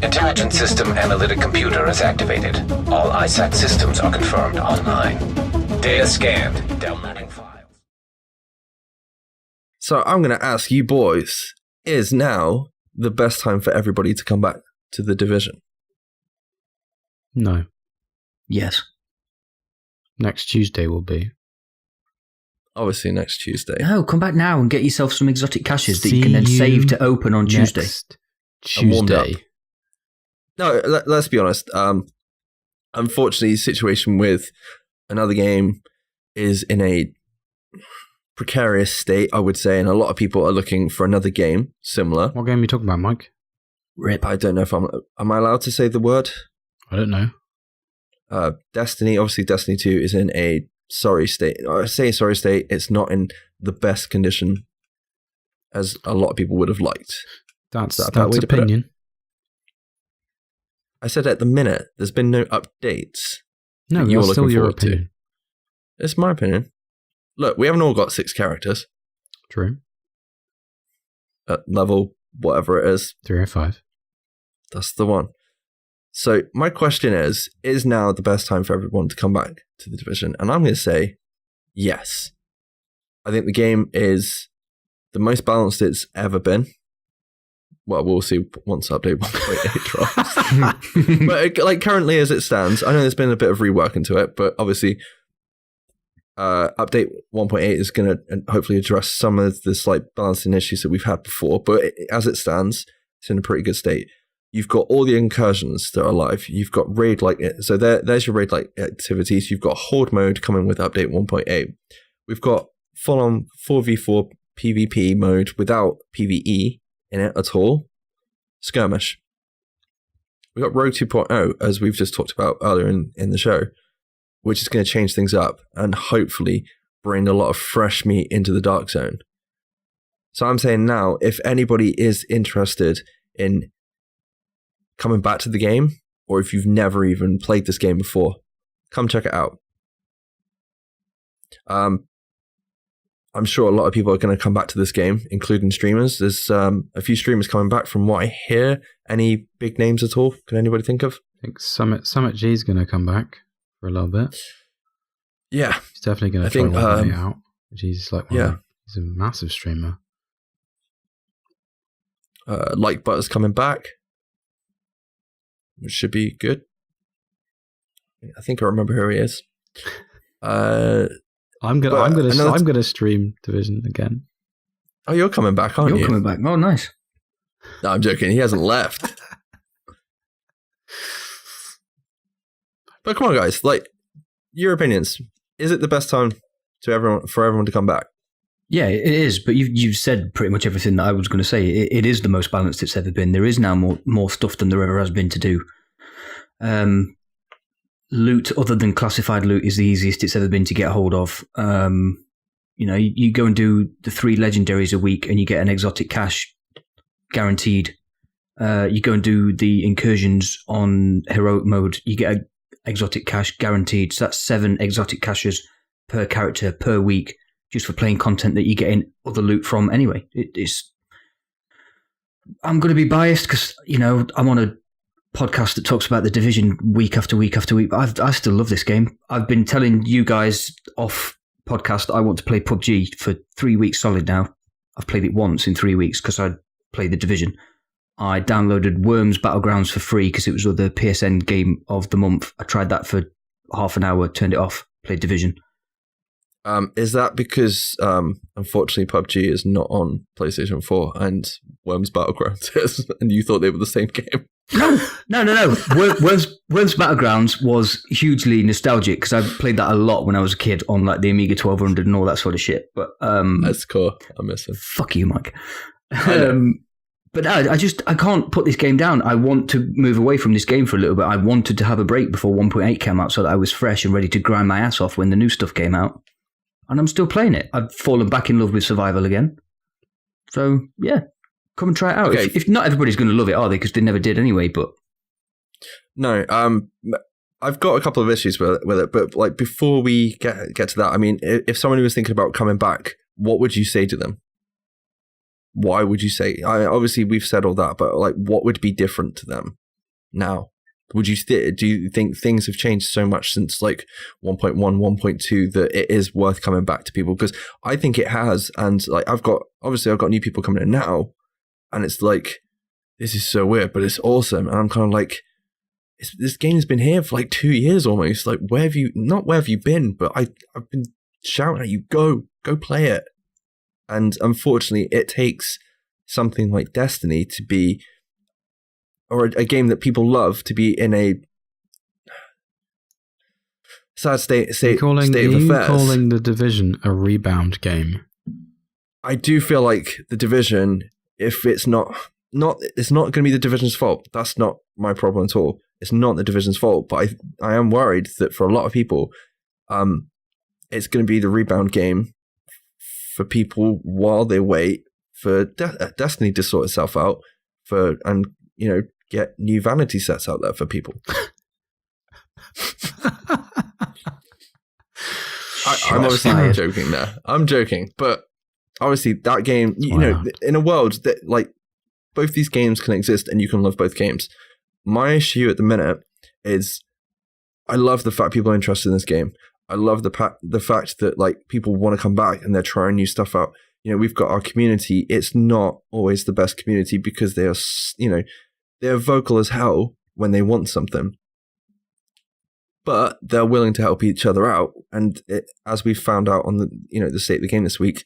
Intelligent System Analytic Computer is activated. All ISAC systems are confirmed online. Data scanned. Downloading files. So I'm going to ask you boys, is now the best time for everybody to come back to the Division? No. Yes. Next Tuesday will be. Obviously next Tuesday. No, come back now and get yourself some exotic caches that you can then save to open on Tuesday. Tuesday. No, let's be honest. Unfortunately, the situation with another game is in a precarious state, I would say, and a lot of people are looking for another game similar. What game are you talking about, Mike? Rip. I don't know if am I allowed to say the word? I don't know. Destiny, obviously Destiny 2 is in a sorry state. I say sorry state, it's not in the best condition as a lot of people would have liked. That's way to put it? opinion. I said at the minute, there's been no updates. No, that you're that's still looking your forward to. opinion. It's my opinion. Look, we haven't all got 6 characters True. at level whatever it is. 305. That's the one. So my question is now the best time for everyone to come back to the Division? And I'm going to say yes. I think the game is the most balanced it's ever been. Well, we'll see once update 1.8 drops. But like currently as it stands, I know there's been a bit of rework into it, but obviously update 1.8 is going to hopefully address some of the slight balancing issues that we've had before. But as it stands, it's in a pretty good state. You've got all the incursions that are live. You've got raid-like, so there's your raid-like activities. You've got horde mode coming with update 1.8. We've got full-on 4v4 PvP mode without PvE in it at all. Skirmish. We've got Rogue 2.0, as we've just talked about earlier in the show, which is going to change things up and hopefully bring a lot of fresh meat into the Dark Zone. So I'm saying now, if anybody is interested in coming back to the game, or if you've never even played this game before, come check it out. I'm sure a lot of people are going to come back to this game, including streamers. There's a few streamers coming back from what I hear. Any big names at all? Can anybody think of? I think Summit G is going to come back for a little bit. Yeah. He's definitely going to try one day out. He's like, he's a massive streamer. Like Butter's coming back, which should be good. I think I remember who he is. I'm gonna stream Division again. Oh, you're coming back, aren't you? You're coming back. Oh, nice. No, I'm joking. He hasn't left. But come on, guys. Like, your opinions. Is it the best time for everyone to come back? Yeah, it is. But you've said pretty much everything that I was going to say. It is the most balanced it's ever been. There is now more stuff than there ever has been to do. Loot, other than classified loot, is the easiest it's ever been to get hold of. You go and do the 3 legendaries a week and you get an exotic cache guaranteed. You go and do the incursions on heroic mode, you get an exotic cache guaranteed. So that's 7 exotic caches per character per week, just for playing content that you get in other loot from anyway. I'm going to be biased because, I'm on a podcast that talks about the Division week after week after week. I still love this game. I've been telling you guys off podcast that I want to play PUBG for 3 weeks solid now. I've played it once in 3 weeks because I played the Division. I downloaded Worms Battlegrounds for free because it was the PSN game of the month. I tried that for half an hour, turned it off, played Division. Is that because, unfortunately, PUBG is not on PlayStation 4 and Worms Battlegrounds is, and you thought they were the same game? No. Worms Battlegrounds was hugely nostalgic because I played that a lot when I was a kid on like the Amiga 1200 and all that sort of shit. But that's cool. I miss it. Fuck you, Mike. But I can't put this game down. I want to move away from this game for a little bit. I wanted to have a break before 1.8 came out so that I was fresh and ready to grind my ass off when the new stuff came out. And I'm still playing it. I've fallen back in love with survival again. So, yeah, come and try it out. Okay. If not everybody's going to love it, are they? Because they never did anyway, but... No, I've got a couple of issues with it, but like before we get to that, I mean, if somebody was thinking about coming back, what would you say to them? why would you say? Obviously, we've said all that, but like, what would be different to them now? Do you think things have changed so much since like 1.1, 1.2 that it is worth coming back to people? Because I think it has, and like I've got new people coming in now, and it's like, this is so weird, but it's awesome, and I'm kind of like, this game's been here for like 2 years almost. Like, where have you been? But I've been shouting at you, go play it. And unfortunately, it takes something like Destiny to be, or a game that people love to be in a sad state of affairs. Are you calling The Division a rebound game? I do feel like The Division, if it's not going to be The Division's fault. That's not my problem at all. It's not The Division's fault, but I am worried that for a lot of people, it's going to be the rebound game for people while they wait for Destiny to sort itself out, and get new vanity sets out there for people. I'm obviously not joking there. I'm joking, but obviously that game, in a world that like both these games can exist and you can love both games. My issue at the minute is I love the fact people are interested in this game. I love the fact that like people want to come back and they're trying new stuff out. We've got our community. It's not always the best community because they are, they're vocal as hell when they want something, but they're willing to help each other out. And as we found out on the state of the game this week,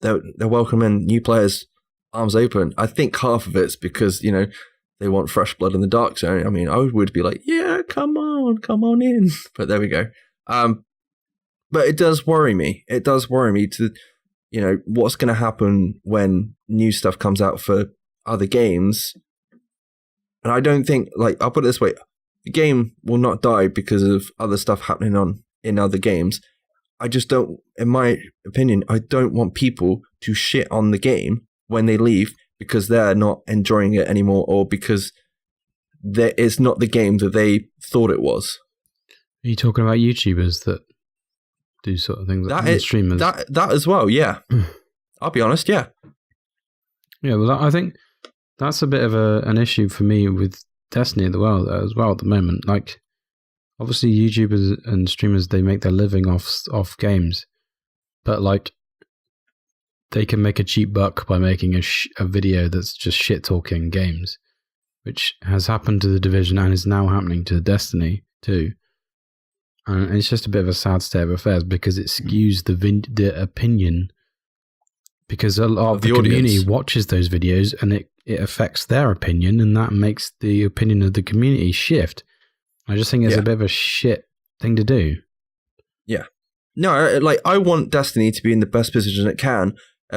they're welcoming new players, arms open. I think half of it's because, they want fresh blood in the dark zone. I mean, I would be like, yeah, come on in. But there we go. But it does worry me. It does worry me to, what's going to happen when new stuff comes out for other games. And I don't think, like, I'll put it this way, the game will not die because of other stuff happening in other games. I just don't, in my opinion, I don't want people to shit on the game when they leave because they're not enjoying it anymore or because it's not the game that they thought it was. Are you talking about YouTubers that do sort of things like streamers? That as well, yeah. I'll be honest, yeah. Yeah, well, I think that's a bit of an issue for me with Destiny as well at the moment. Like, obviously, YouTubers and streamers, they make their living off games, but like, they can make a cheap buck by making a video that's just shit talking games, which has happened to The Division and is now happening to Destiny too. And it's just a bit of a sad state of affairs because it skews the opinion, because a lot of the community watches those videos and it affects their opinion, and that makes the opinion of the community shift. I just think it's a bit of a shit thing to do. Yeah. No, like, I want Destiny to be in the best position it can,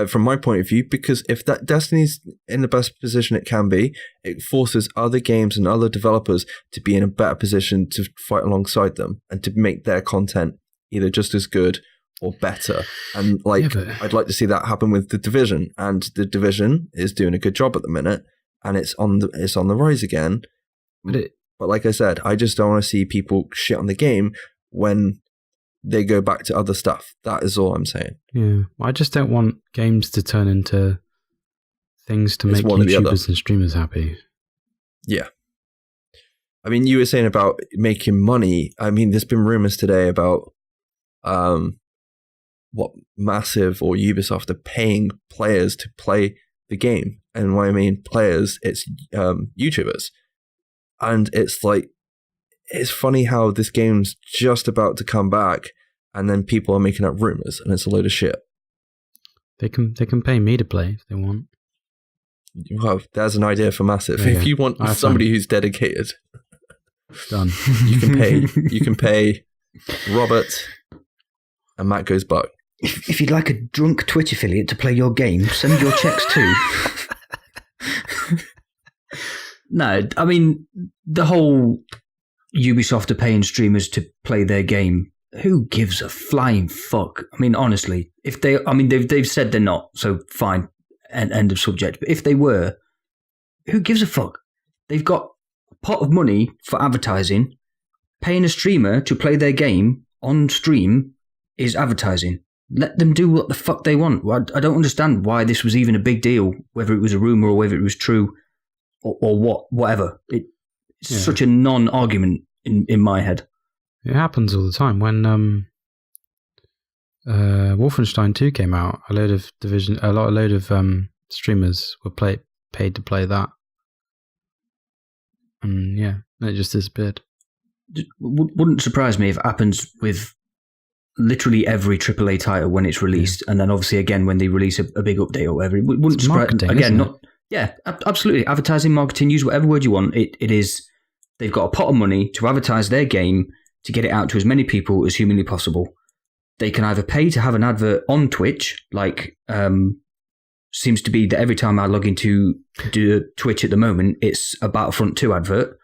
from my point of view, because if that Destiny's in the best position it can be, it forces other games and other developers to be in a better position to fight alongside them and to make their content either just as good or better. And like, I'd like to see that happen with The Division, and The Division is doing a good job at the minute, and it's on the rise again. But like I said, I just don't want to see people shit on the game when they go back to other stuff. That is all I'm saying. Yeah, I just don't want games to turn into things to make YouTubers and streamers happy. Yeah. I mean, you were saying about making money. I mean, there's been rumors today about what Massive or Ubisoft are paying players to play the game. And when I mean players, it's YouTubers. And it's like, it's funny how this game's just about to come back and then people are making up rumors and it's a load of shit. They can pay me to play if they want. Well, there's an idea for Massive. If you want somebody who's dedicated, done. You can pay Robert and Matt goes buck. If you'd like a drunk Twitch affiliate to play your game, send your checks too. No, I mean, the whole Ubisoft are paying streamers to play their game. Who gives a flying fuck? I mean, honestly, they've said they're not, so fine, end of subject. But if they were, who gives a fuck? They've got a pot of money for advertising. Paying a streamer to play their game on stream is advertising. let them do what the fuck they want. I don't understand why this was even a big deal, whether it was a rumor or whether it was true or whatever. It's such a non-argument in my head. It happens all the time. When Wolfenstein 2 came out, a load of streamers were paid to play that. And it just disappeared. Wouldn't surprise me if it happens with literally every AAA title when it's released, and then obviously again when they release a big update or whatever. It wouldn't surprise again. Absolutely. Advertising, marketing, use whatever word you want. It is. They've got a pot of money to advertise their game to get it out to as many people as humanly possible. They can either pay to have an advert on Twitch, like seems to be that every time I log into Twitch at the moment, it's a Battlefront 2 advert,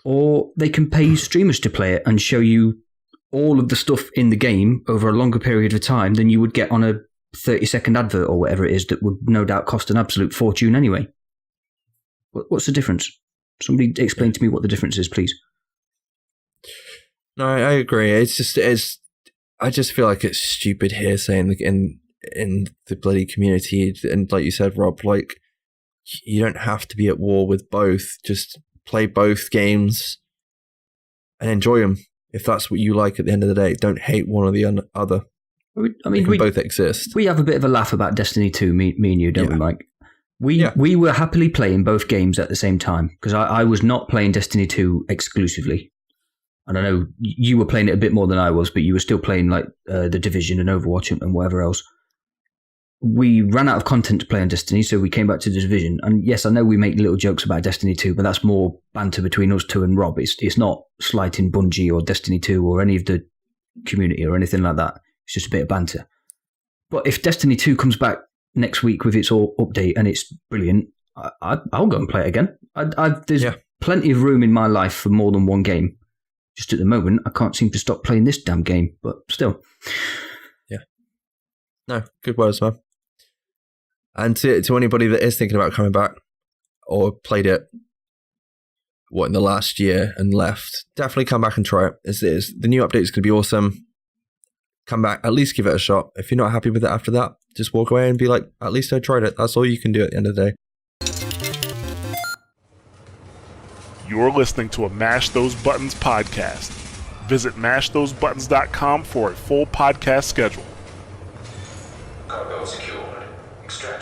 or they can pay streamers to play it and show you all of the stuff in the game over a longer period of time than you would get on a 30-second advert or whatever it is that would no doubt cost an absolute fortune anyway. What's the difference? Somebody explain to me what the difference is, please. No, I agree. I just feel like it's stupid here saying in the bloody community, and like you said, Rob, like you don't have to be at war with both. Just play both games and enjoy them. If that's what you like at the end of the day, don't hate one or the other. I mean, we both exist. We have a bit of a laugh about Destiny 2, me and you, don't we, Mike? We were happily playing both games at the same time, because I was not playing Destiny 2 exclusively. And I know you were playing it a bit more than I was, but you were still playing like The Division and Overwatch and whatever else. We ran out of content to play on Destiny, so we came back to The Division. And yes, I know we make little jokes about Destiny 2, but that's more banter between us two and Rob. It's not slighting Bungie or Destiny 2 or any of the community or anything like that. It's just a bit of banter. But if Destiny 2 comes back next week with its update and it's brilliant, I'll go and play it again. There's plenty of room in my life for more than one game. Just at the moment, I can't seem to stop playing this damn game, but still. Yeah. No, good words, man. And to anybody that is thinking about coming back or played it, in the last year and left, definitely come back and try it. The new update is going to be awesome. Come back, at least give it a shot. If you're not happy with it after that, just walk away and be like, at least I tried it. That's all you can do at the end of the day. You're listening to a Mash Those Buttons podcast. Visit mashthosebuttons.com for a full podcast schedule. Cargo secured. Extract.